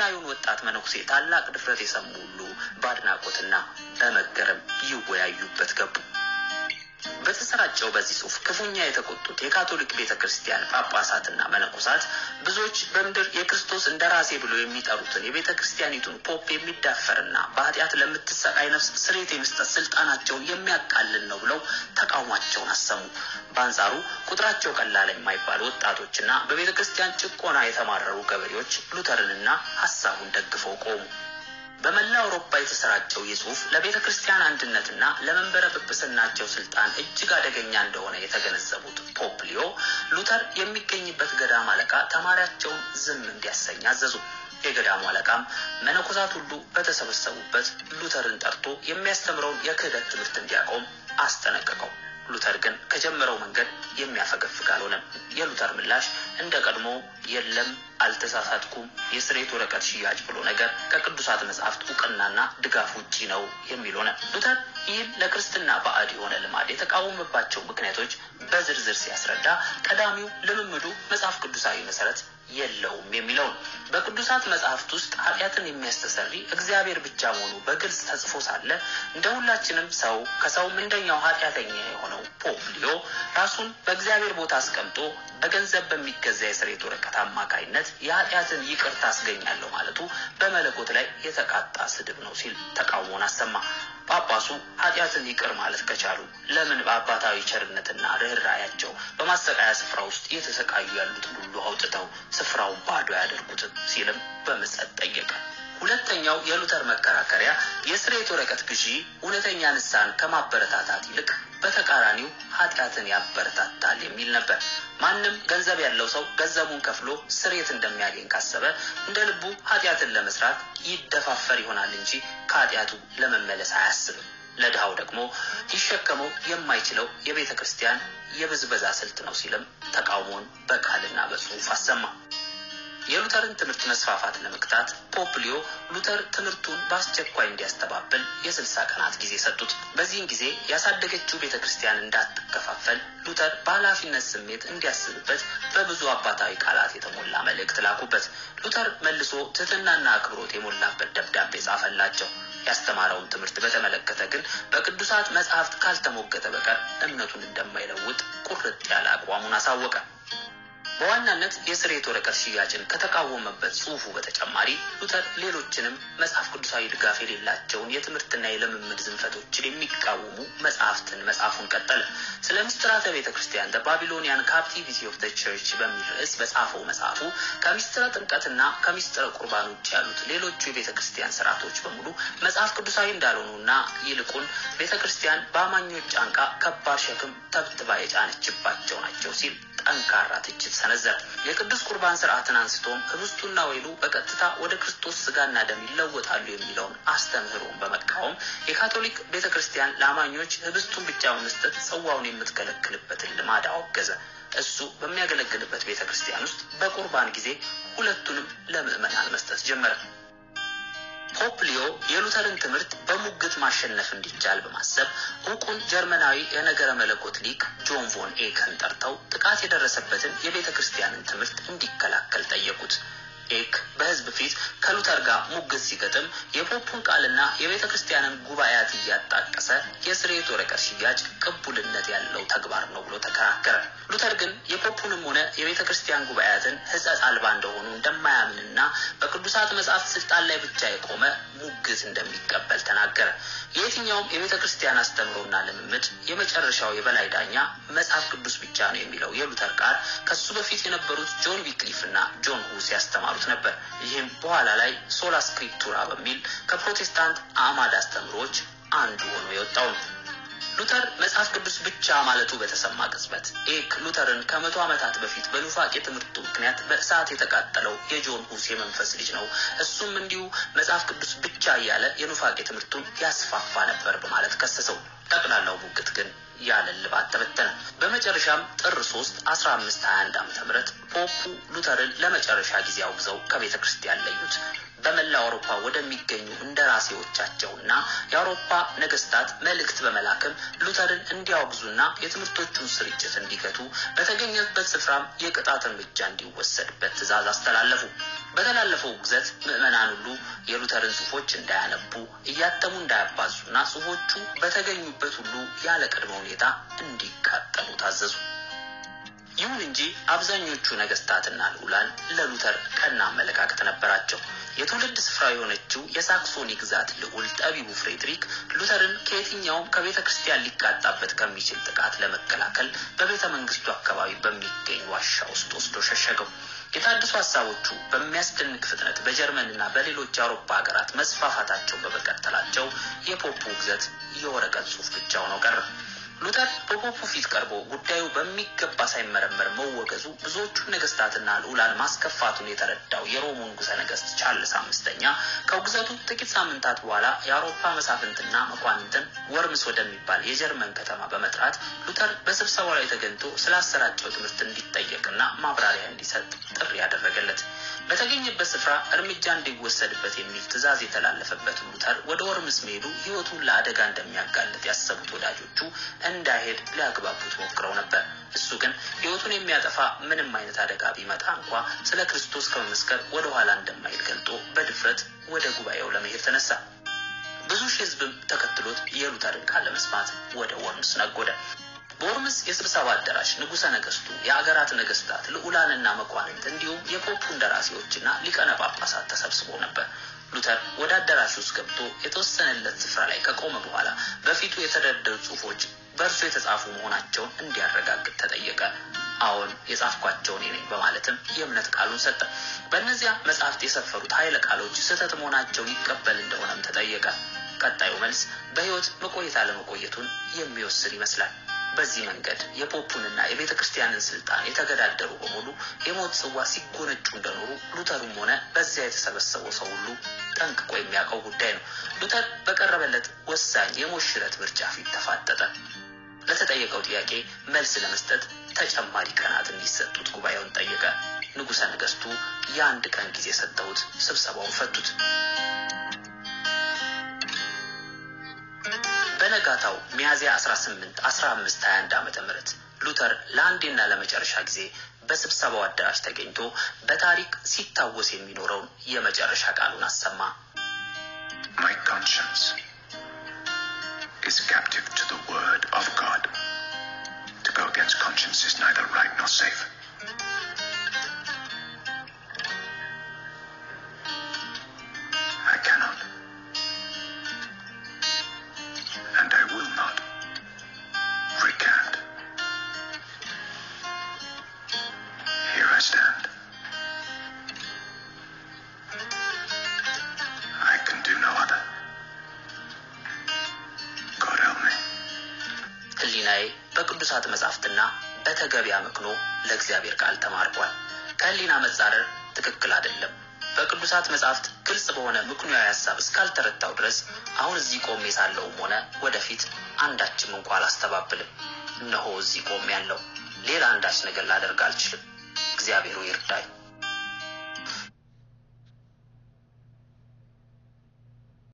የጀርመናዊውን ወጣት መነኩሴ ታላቅ ድፍረት የሰሙ ሁሉ ባድናቆትና በመገረም ይወያዩበት ገቡ። በተሰራጨው በዚህ ጽሑፍ ክፉኛ የተቆጡት የካቶሊክ ቤተክርስቲያን ጳጳሳትና መነኮሳት ብዙዎች በምድር የክርስቶስ እንደራሴ ብሎ የሚጠሩትን የቤተክርስቲያኒቱን ፖፕ የሚዳፈርና በኃጢአት ለምትሰቃይ ነፍስ ስርየት የመስጠት ስልጣናቸውን የሚያቃልል ነው ብለው ተቃውሟቸውን አሰሙ። በአንጻሩ ቁጥራቸው ቀላል የማይባሉ ወጣቶችና በቤተክርስቲያን ጭቆና የተማረሩ ገበሬዎች ሉተርንና ሐሳቡን ደግፈው ቆሙ። በመላ አውሮፓ የተሰራጨው የጽሑፍ ለቤተክርስቲያን አንድነትና ለመንበረ ጵጵስናቸው ስልጣን እጅግ አደገኛ እንደሆነ የተገነዘቡት ፖፕ ሊዮ ሉተር የሚገኝበት ገዳም አለቃ ተማሪያቸውን ዝም እንዲያሰኝ አዘዙ። የገዳሙ አለቃም መነኮሳት ሁሉ በተሰበሰቡበት ሉተርን ጠርቶ የሚያስተምረውን የክህደት ትምህርት እንዲያቆም አስጠነቀቀው። ሉተር ግን ከጀመረው መንገድ የሚያፈገፍግ አልሆነም። የሉተር ምላሽ እንደ ቀድሞ የለም አልተሳሳትኩም የስርየት ወረቀት ሽያጭ ብሎ ነገር ከቅዱሳት መጻሕፍት ዕውቅናና ድጋፍ ውጪ ነው የሚል ሆነ። ሉተር ይህን ለክርስትና ባዕድ የሆነ ልማድ የተቃወመባቸው ምክንያቶች በዝርዝር ሲያስረዳ ቀዳሚው ልምምዱ መጽሐፍ ቅዱሳዊ መሰረት የለውም የሚለው በቅዱሳት መጻሕፍት ውስጥ ኃጢአትን የሚያስተሰሪ እግዚአብሔር ብቻ መሆኑ በግልጽ ተጽፎ ሳለ እንደ ሁላችንም ሰው ከሰውም እንደኛው ኃጢአተኛ የሆነው ፖፕ ሊዮ ራሱን በእግዚአብሔር ቦታ አስቀምጦ በገንዘብ በሚገዛ የስርየት ወረቀት አማካይነት የኃጢአትን ይቅርታ አስገኛለሁ ማለቱ በመለኮት ላይ የተቃጣ ስድብ ነው ሲል ተቃውሞን አሰማ። ጳጳሱ ኃጢአትን ይቅር ማለት ከቻሉ ለምን በአባታዊ ቸርነትና ርኅራኄያቸው በማሰቃያ ስፍራ ውስጥ እየተሰቃዩ ያሉትን ሁሉ አውጥተው ስፍራውን ባዶ ያደርጉትን ሲልም በምጸት ጠየቀ። ሁለተኛው የሉተር መከራከሪያ የስርየት ወረቀት ግዢ እውነተኛ ንስሐን ከማበረታታት ይልቅ በተቃራኒው ኃጢአትን ያበረታታል የሚል ነበር። ማንም ገንዘብ ያለው ሰው ገንዘቡን ከፍሎ ስርየት እንደሚያገኝ ካሰበ እንደ ልቡ ኃጢአትን ለመስራት ይደፋፈር ይሆናል እንጂ ከኃጢአቱ ለመመለስ አያስብም። ለድሃው ደግሞ ሊሸከመው የማይችለው የቤተ ክርስቲያን የብዝበዛ ስልት ነው ሲልም ተቃውሞን በቃልና በጽሑፍ አሰማ። የሉተርን ትምህርት መስፋፋት ለመግታት ፖፕ ሊዮ ሉተር ትምህርቱን በአስቸኳይ እንዲያስተባብል የ60 ቀናት ጊዜ ሰጡት። በዚህን ጊዜ ያሳደገችው ቤተክርስቲያን እንዳትከፋፈል ሉተር በኃላፊነት ስሜት እንዲያስብበት በብዙ አባታዊ ቃላት የተሞላ መልእክት ላኩበት። ሉተር መልሶ ትሕትናና አክብሮት የሞላበት ደብዳቤ ጻፈላቸው። ያስተማረውን ትምህርት በተመለከተ ግን በቅዱሳት መጻሕፍት ካልተሞገተ በቀር እምነቱን እንደማይለውጥ ቁርጥ ያለ አቋሙን አሳወቀ። በዋናነት የስርየት ወረቀት ሽያጭን ከተቃወመበት ጽሑፉ በተጨማሪ ሉተር ሌሎችንም መጽሐፍ ቅዱሳዊ ድጋፍ የሌላቸውን የትምህርትና የልምምድ ዝንፈቶችን የሚቃወሙ መጽሐፍትን መጽሐፉን ቀጠለ። ስለ ምስጢራተ ቤተክርስቲያን The Babylonian Captivity of the Church በሚል ርዕስ በጻፈው መጽሐፉ ከምስጢረ ጥምቀትና ከምስጢረ ቁርባን ውጭ ያሉት ሌሎቹ የቤተክርስቲያን ስርዓቶች በሙሉ መጽሐፍ ቅዱሳዊ እንዳልሆኑና ይልቁን ቤተክርስቲያን በአማኞች ጫንቃ ከባድ ሸክም ተብትባ የጫነችባቸው ናቸው ሲል ጠንካራ ትችት ሰነዘረ። የቅዱስ ቁርባን ስርዓትን አንስቶም ህብስቱና ወይኑ በቀጥታ ወደ ክርስቶስ ስጋና ደም ይለወጣሉ የሚለውን አስተምህሮን በመቃወም የካቶሊክ ቤተክርስቲያን ለአማኞች ህብስቱን ብቻ በመስጠት ጽዋውን የምትከለክልበትን ልማድ አወገዘ። እሱ በሚያገለግልበት ቤተክርስቲያን ውስጥ በቁርባን ጊዜ ሁለቱንም ለምዕመናን መስጠት ጀመረ። ፖፕ ሊዮ የሉተርን ትምህርት በሙግት ማሸነፍ እንዲቻል በማሰብ ዕውቁን ጀርመናዊ የነገረ መለኮት ሊቅ ጆን ቮን ኤከን ጠርተው ጥቃት የደረሰበትን የቤተክርስቲያንን ትምህርት እንዲከላከል ጠየቁት። ኤክ በህዝብ ፊት ከሉተር ጋር ሙግት ሲገጥም የፖፑን ቃልና የቤተክርስቲያንን ጉባኤያት እያጣቀሰ የስርየት ወረቀት ሽያጭ ቅቡልነት ያለው ተግባር ነው ብሎ ተከራከረ። ሉተር ግን የፖፑንም ሆነ የቤተክርስቲያን ጉባኤያትን ሕጸጽ አልባ እንደሆኑ እንደማያምንና በቅዱሳት መጻሕፍት ስልጣን ላይ ብቻ የቆመ ሙግት እንደሚቀበል ተናገረ። የትኛውም የቤተክርስቲያን አስተምሮና ልምምድ የመጨረሻው የበላይ ዳኛ መጽሐፍ ቅዱስ ብቻ ነው የሚለው የሉተር ቃል ከሱ በፊት የነበሩት ጆን ዊክሊፍና ጆን ሁስ ያስተማሩት ነበር። ይህም በኋላ ላይ ሶላ ስክሪፕቱራ በሚል ከፕሮቴስታንት አማድ አስተምሮች አንዱ ሆኖ የወጣው ነው። ሉተር መጽሐፍ ቅዱስ ብቻ ማለቱ በተሰማ ቅጽበት ኤክ ሉተርን ከ100 ዓመታት በፊት በኑፋቄ ትምህርቱ ምክንያት በእሳት የተቃጠለው የጆን ሁስ የመንፈስ ልጅ ነው፣ እሱም እንዲሁ መጽሐፍ ቅዱስ ብቻ እያለ የኑፋቄ ትምህርቱን ያስፋፋ ነበር በማለት ከሰሰው። ጠቅላላው ሙግት ግን ያለ ልባት ተበተነ። በመጨረሻም ጥር 3 1521 ዓ.ም ፖፑ ሉተርን ለመጨረሻ ጊዜ አውግዘው ከቤተክርስቲያን ለዩት። በመላ አውሮፓ ወደሚገኙ እንደራሴዎቻቸውና የአውሮፓ ነገስታት መልእክት በመላክም ሉተርን እንዲያወግዙና የትምህርቶቹን ስርጭት እንዲገቱ በተገኘበት ስፍራም የቅጣት እርምጃ እንዲወሰድበት ትእዛዝ አስተላለፉ። በተላለፈው ግዘት ምዕመናን ሁሉ የሉተርን ጽሑፎች እንዳያነቡ እያተሙ እንዳያባዙና ጽሑፎቹ በተገኙበት ሁሉ ያለ ቅድመ ሁኔታ እንዲቃጠሉ ታዘዙ። ይሁን እንጂ አብዛኞቹ ነገስታትና ልዑላን ለሉተር ቀና አመለካከት ነበራቸው። የትውልድ ስፍራ የሆነችው የሳክሶኒ ግዛት ልዑል ጠቢቡ ፍሬድሪክ ሉተርን ከየትኛውም ከቤተ ክርስቲያን ሊቃጣበት ከሚችል ጥቃት ለመከላከል በቤተ መንግስቱ አካባቢ በሚገኝ ዋሻ ውስጥ ወስዶ ሸሸገው። የታደሱ ሐሳቦቹ በሚያስደንቅ ፍጥነት በጀርመንና በሌሎች የአውሮፓ ሀገራት መስፋፋታቸው በመቀጠላቸው የፖፑ ግዘት የወረቀት ጽሑፍ ብቻ ሆኖ ቀረ። ሉተር በፖፑ ፊት ቀርቦ ጉዳዩ በሚገባ ሳይመረመር መወገዙ ብዙዎቹ ነገስታትና ልዑላን ማስከፋቱን የተረዳው የሮሙ ንጉሠ ነገሥት ቻርልስ አምስተኛ ከውግዘቱ ጥቂት ሳምንታት በኋላ የአውሮፓ መሳፍንትና መኳንንትን ወርምስ ወደሚባል የጀርመን ከተማ በመጥራት ሉተር በስብሰባው ላይ ተገኝቶ ስላሰራጨው ትምህርት እንዲጠየቅና ማብራሪያ እንዲሰጥ ጥሪ ያደረገለት። በተገኘበት ስፍራ እርምጃ እንዲወሰድበት የሚል ትዕዛዝ የተላለፈበት ሉተር ወደ ወርምስ መሄዱ ሕይወቱን ለአደጋ እንደሚያጋልጥ ያሰቡት ወዳጆቹ እንዳይሄድ ሊያግባቡት ሞክረው ነበር። እሱ ግን ሕይወቱን የሚያጠፋ ምንም አይነት አደጋ ቢመጣ እንኳ ስለ ክርስቶስ ከመመስከር ወደ ኋላ እንደማይል ገልጦ በድፍረት ወደ ጉባኤው ለመሄድ ተነሳ። ብዙ ሺህ ሕዝብም ተከትሎት የሉተርን ቃል ለመስማት ወደ ወርምስ ነጎደ። በወርምስ የስብሰባ አዳራሽ ንጉሠ ነገሥቱ፣ የአገራት ነገስታት፣ ልዑላንና መኳንንት እንዲሁም የፖፑ እንደራሴዎችና ሊቃነ ጳጳሳት ተሰብስበው ነበር። ሉተር ወደ አዳራሹ ውስጥ ገብቶ የተወሰነለት ስፍራ ላይ ከቆመ በኋላ በፊቱ የተደረደሩ ጽሑፎች በእርሱ የተጻፉ መሆናቸውን እንዲያረጋግጥ ተጠየቀ። አዎን የጻፍኳቸው እኔ ነኝ በማለትም የእምነት ቃሉን ሰጠ። በእነዚያ መጽሐፍት የሰፈሩት ኃይለ ቃሎች ስህተት መሆናቸውን ይቀበል እንደሆነም ተጠየቀ። ቀጣዩ መልስ በሕይወት መቆየት አለመቆየቱን የሚወስን ይመስላል። በዚህ መንገድ የፖፑንና የቤተ ክርስቲያንን ስልጣን የተገዳደሩ በሙሉ የሞት ጽዋ ሲጎነጩ እንደኖሩ ሉተርም ሆነ በዚያ የተሰበሰበው ሰው ሁሉ ጠንቅቆ የሚያውቀው ጉዳይ ነው። ሉተር በቀረበለት ወሳኝ የሞት ሽረት ምርጫ ፊት ተፋጠጠ። ለተጠየቀው ጥያቄ መልስ ለመስጠት ተጨማሪ ቀናት እንዲሰጡት ጉባኤውን ጠየቀ። ንጉሠ ነገሥቱ የአንድ ቀን ጊዜ ሰጠውት ስብሰባውን ፈቱት። በነጋታው ሚያዝያ 18 1521 ዓ.ም ሉተር ለአንዴና ለመጨረሻ ጊዜ በስብሰባው አዳራሽ ተገኝቶ በታሪክ ሲታወስ የሚኖረውን የመጨረሻ ቃሉን አሰማ። My conscience is captive to the word of God. To go against conscience is neither right nor safe. I cannot. And I will not recant. Here I stand. I can do no other. God help me. ህሊናዬ በቅዱሳት መጻሕፍትና በተገቢ አመክኖ ለእግዚአብሔር ቃል ተማርኳል። ከህሊና መጻረር ትክክል አይደለም። በቅዱሳት መጻሕፍት ግልጽ በሆነ ምክንያዊ ሐሳብ እስካልተረዳው ድረስ አሁን እዚህ ቆሜ ሳለሁም ሆነ ወደፊት አንዳችም እንኳን አላስተባብልም። እነሆ እዚህ ቆሜ ያለው ሌላ አንዳች ነገር ላደርግ አልችልም። እግዚአብሔር ይርዳኝ።